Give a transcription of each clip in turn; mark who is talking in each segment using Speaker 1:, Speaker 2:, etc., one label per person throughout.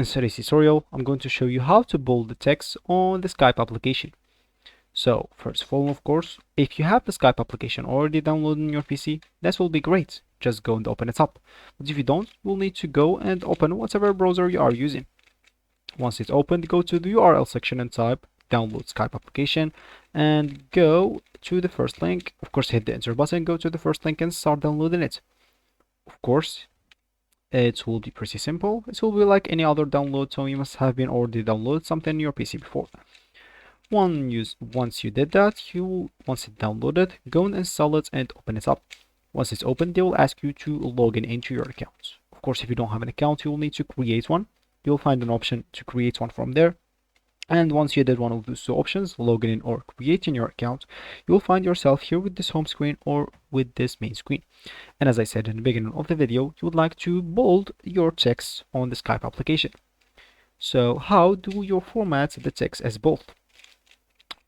Speaker 1: In today's tutorial, I'm going to show you how to bold the text on the Skype application. So first of all, of course, if you have the Skype application already downloaded on your PC, this will be great. Just go and open it up. But if you don't, you'll need to go and open whatever browser you are using. Once it's opened, go to the URL section and type download Skype application and go to the first link. Of course, hit the enter button, go to the first link and start downloading it. Of course, it will be pretty simple. It will be like any other download, so you must have been already downloaded something on your PC before. Once you did that, once it's downloaded, go and install it and open it up. Once it's open, they will ask you to log in into your account. Of course, if you don't have an account, you will need to create one. You'll find an option to create one from there. And once you did one of those two options, logging in or creating your account, you will find yourself here with this home screen or with this main screen. And as I said in the beginning of the video, you would like to bold your text on the Skype application. So how do you format the text as bold?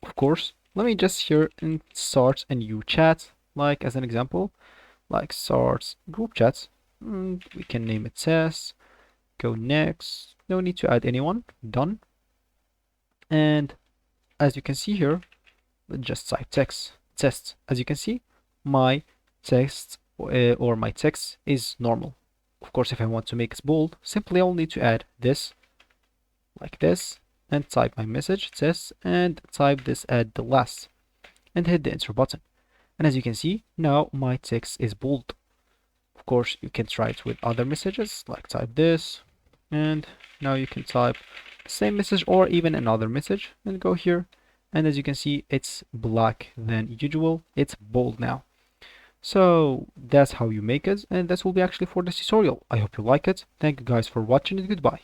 Speaker 1: Of course, let me just here and start a new chat, like as an example, like start group chat. We can name it test, go next, no need to add anyone, done. And as you can see here, just type test. As you can see, my text or my text is normal. Of course, if I want to make it bold, simply I'll need to add this, like this, and type my message test and type this at the last and hit the enter button. And as you can see, now my text is bold. Of course, you can try it with other messages, like type this, and now you can type the same message or even another message and go here. And as you can see, it's black than usual. It's bold now. So that's how you make it, and that will be actually for this tutorial. I hope you like it. Thank you guys for watching and goodbye.